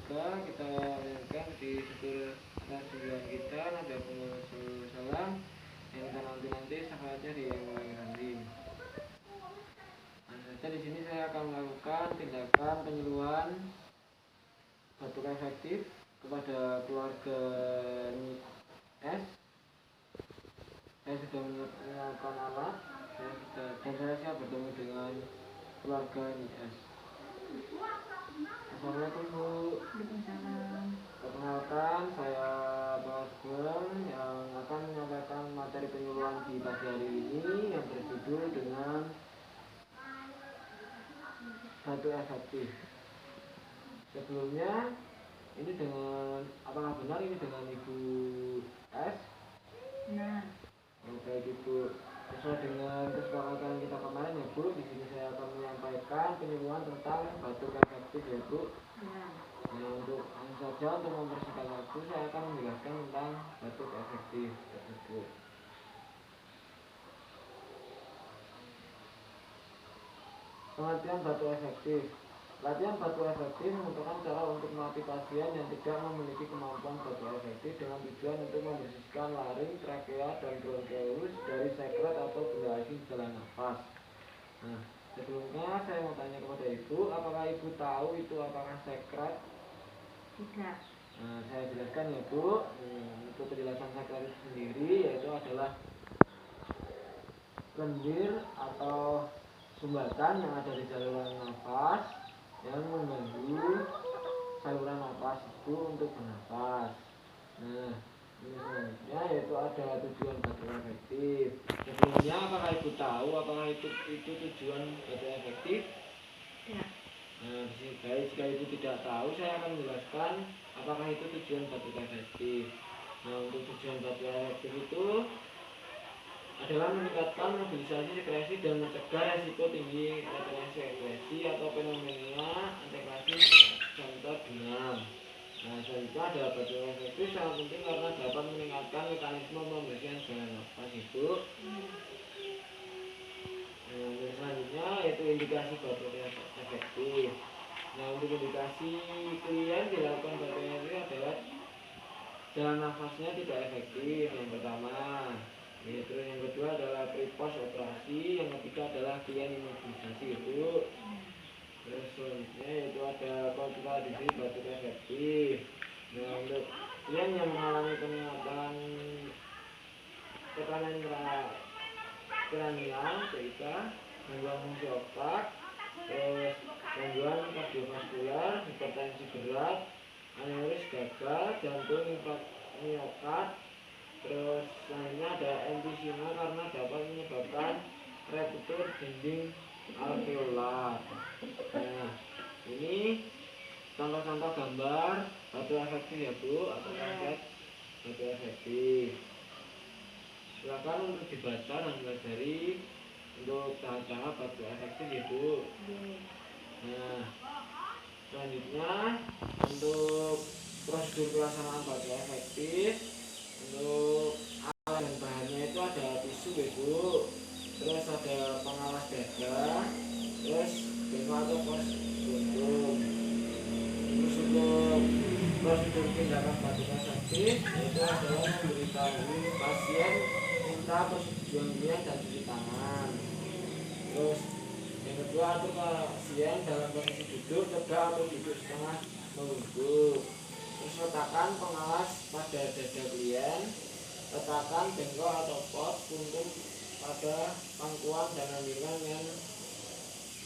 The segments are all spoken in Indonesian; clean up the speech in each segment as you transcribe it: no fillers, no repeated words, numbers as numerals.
juga kita lanjutkan di struktur atas tujuan kita nada pengusul salam yang kita nanti sahabatnya di yang nanti. Nah, di sini saya akan melakukan tindakan penyuluhan batuk efektif kepada keluarga S. Saya sudah menyiapkan alat dan saya siap bertemu dengan keluarga S. Assalamualaikum Bu. Perkenalkan, saya Pak Gem yang akan menyampaikan materi penyuluhan di pagi hari ini yang berjudul dengan batuk efektif. Sebelumnya, ini dengan apakah benar ini dengan Ibu S? Nah, Baik Ibu, sesuai dengan kesepakatan kita kemarin ya Bu, di sini saya akan menyampaikan penyuluhan tentang batuk efektif ya Bu. ya. Nah, untuk saja untuk mempersingkat waktu saya akan menjelaskan tentang batuk efektif tersebut. Pengertian batuk efektif. Latihan batuk efektif merupakan cara untuk melatih pasien yang tidak memiliki kemampuan batuk efektif dengan tujuan untuk membersihkan laring, trakea, dan bronkiolus dari sekret atau benda asing saluran nafas. Nah, sebelumnya saya mau tanya kepada Ibu, apakah Ibu tahu itu apakah sekret? Tidak. Nah, saya jelaskan ya Bu. Untuk penjelasan sekret itu sendiri yaitu adalah lendir atau sumbatan yang ada di saluran nafas yang membantu saluran nafas itu untuk bernafas. Nah, ini selanjutnya yaitu ada tujuan batuk efektif. Sebelumnya apakah Ibu tahu apakah itu tujuan batuk efektif? Ya. Nah, jika Ibu tidak tahu, saya akan menjelaskan apakah itu tujuan batuk efektif. Nah, untuk tujuan batuk efektif itu adalah meningkatkan mobilisasi sekresi dan mencegah resiko tinggi retensi sekresi atau fenomena antikrasi contoh demam. Nah, selanjutnya ada batuk efektif sangat penting karena dapat meningkatkan mekanisme pembersihan saluran nafas Ibu. Nah, selanjutnya yaitu indikasi batuk efektif. Nah, untuk indikasi klien dilakukan batuk efektif adalah jalan nafasnya tidak efektif yang pertama. Terus yang kedua adalah pre-post operasi, yang ketiga adalah klien imobilisasi Ibu. Terus selanjutnya yaitu ada konsultasi batuk efektif. Nah, untuk klien yang mengalami peningkatan tekanan kranial sehingga gangguan fungsi otak, terus gangguan kardiovaskular, hipertensi berat, aneuris gagal, jantung, miokard. Terus selanjutnya ada emfisema karena dapat menyebabkan ruptur dinding alveolar. Nah, ini contoh-contoh gambar batuk efektif ya Bu, atau konsep batuk efektif. Silakan untuk dibaca dan pelajari untuk tahap-tahap batuk efektif ya Bu. Nah, selanjutnya untuk prosedur pelaksanaan batuk efektif, untuk alat dan bahannya itu ada tisu ya Bu, terus ada pengawas dada, terus beno atau pos buntung. Terus untuk prosedur tindakan batuk efektif itu adalah memberitahu pasien minta persetujuan klien dan cuci tangan. Terus yang kedua atur pasien dalam posisi duduk tegak atau duduk setengah membungkuk. Terus letakkan pengawas pada dada klien, letakkan bengkok atau pot puntung pada pangkuan dan ambilkan yang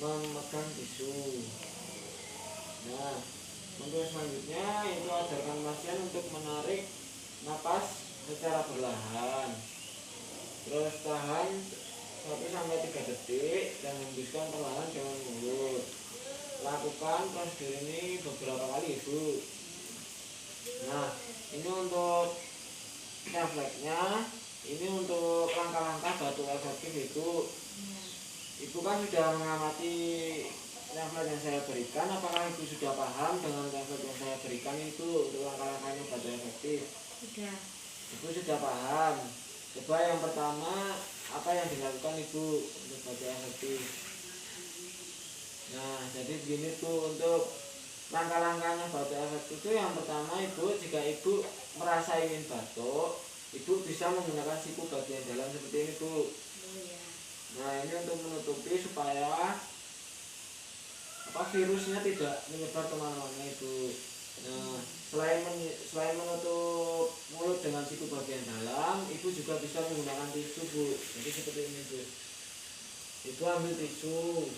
memegang tisu. Nah, untuk selanjutnya itu ajarkan pasien untuk menarik napas secara perlahan. Terus tahan 1-3 detik dan hembuskan perlahan dengan mulut. Lakukan prosedur ini beberapa kali Ibu. Nah, ini untuk refleksnya, ini untuk langkah-langkah batuk efektif itu. Ibu kan sudah mengamati refleks yang saya berikan. Apakah Ibu sudah paham dengan refleks yang saya berikan itu untuk langkah-langkahnya batuk efektif? Sudah. Ibu sudah paham. Coba yang pertama, apa yang dilakukan Ibu untuk batuk efektif? Nah, jadi begini tuh untuk langkah-langkahnya batuk efektif itu yang pertama ibu, jika ibu merasa ingin batuk, ibu bisa menggunakan siku bagian dalam seperti ini bu. Nah ini untuk menutupi supaya virusnya tidak menyebar kemana-mana ibu. Nah selain menutup mulut dengan siku bagian dalam, ibu juga bisa menggunakan tisu bu. Jadi seperti ini bu. Ibu ambil tisu.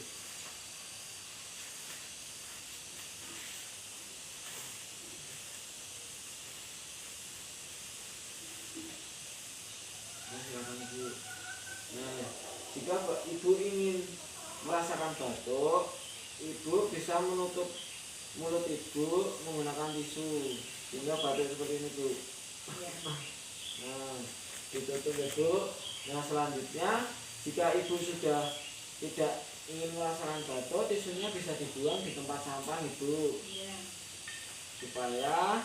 Nah, jika ibu ingin merasakan batuk, ibu bisa menutup mulut ibu menggunakan tisu sehingga batuk seperti ini bu. Nah, ditutup ibu. Nah selanjutnya, jika ibu sudah tidak ingin merasakan batuk, tisunya bisa dibuang di tempat sampah ibu, supaya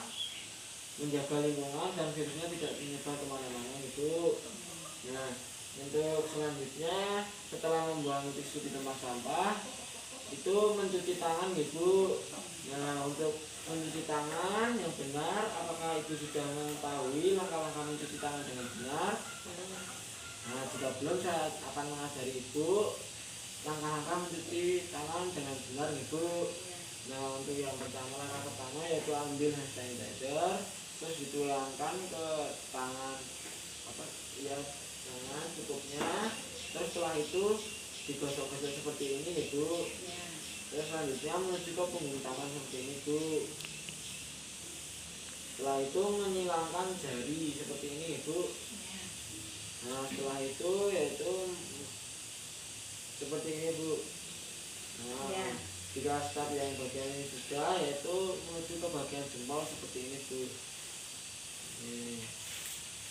menjaga lingkungan dan virusnya tidak menyebar kemana-mana ibu. Nah untuk selanjutnya, setelah membuang tisu di tempat sampah, itu mencuci tangan ibu. Nah untuk mencuci tangan yang benar, apakah ibu sudah mengetahui langkah-langkah mencuci tangan dengan benar? Nah jika belum, saya akan mengajari ibu langkah-langkah mencuci tangan dengan benar ibu. Nah untuk yang pertama, langkah pertama yaitu ambil hand sanitizer, terus dituangkan ke tangan tangan cukupnya, terus setelah itu digosok-gosok seperti ini ibu. Terus selanjutnya menuju ke punggung tangan seperti ini ibu. Setelah itu menyilangkan jari seperti ini ibu. Nah setelah itu yaitu seperti ini bu. Nah jika step yang bagian ini sudah, yaitu menuju ke bagian jempol seperti ini bu.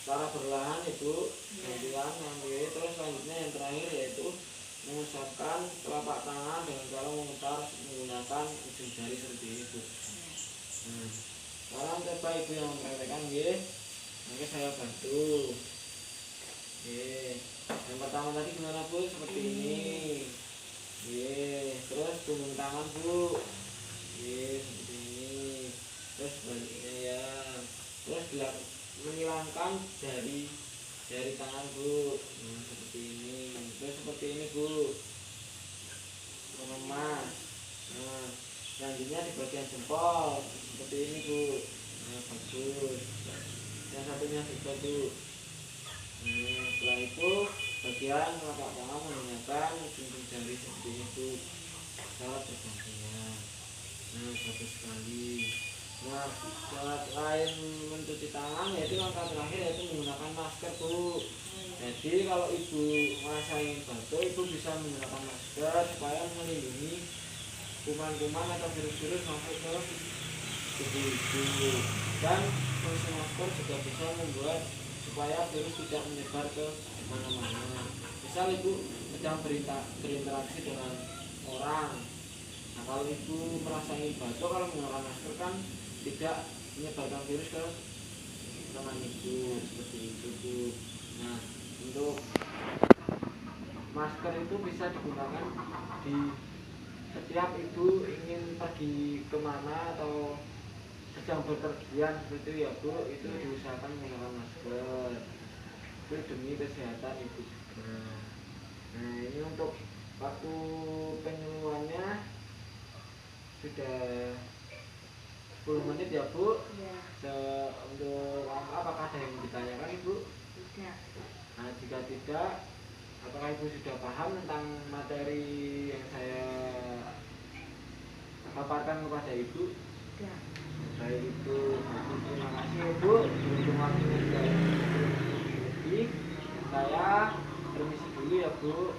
Secara berlahan ibu, gantian ambil. Terus selanjutnya yang terakhir yaitu mengusapkan telapak tangan dengan cara memutar menggunakan ujung jari seperti ini bu. Nah sekarang coba ibu yang mempraktekkan nggih. Nanti saya bantu. Yang pertama tadi gimana bu? Seperti ini. Terus punggung tangan bu. Seperti ini. Terus baliknya ya. Terus menghilangkan jari tangan bu. Nah seperti ini. Terus seperti ini bu, mengemas. Nah selanjutnya di bagian jempol seperti ini bu. Nah bagus. Yang satunya juga bu. Nah setelah itu bagian telapak tangan menggunakan ujung jari seperti itu secara bergantian. Nah bagus sekali. Nah cara lain mencuci tangan yaitu langkah terakhir yaitu menggunakan masker bu. Jadi kalau ibu merasa ingin batuk, ibu bisa menggunakan masker supaya melindungi kuman-kuman atau virus-virus masuk ke tubuh ibu. Dan fungsi masker juga bisa membuat supaya virus tidak menyebar ke mana-mana. Misal ibu sedang berinteraksi dengan orang. Nah kalau ibu merasa ingin batuk, kalau menggunakan masker kan tidak menyebarkan virus ke teman ibu seperti itu bu. Nah untuk masker itu bisa digunakan di setiap ibu ingin pergi kemana atau sedang berpergian seperti itu ya bu. Itu diusahakan menggunakan masker itu demi kesehatan ibu juga. Nah ini untuk waktu penyembuhannya sudah 10 menit ya bu. Untuk apakah ada yang ditanyakan ibu? Tidak. Nah jika tidak, apakah ibu sudah paham tentang materi yang saya paparkan kepada ibu? Tidak. Baik ibu, terima kasih ibu. Beruntung waktunya sudah lebih. Saya permisi dulu ya bu.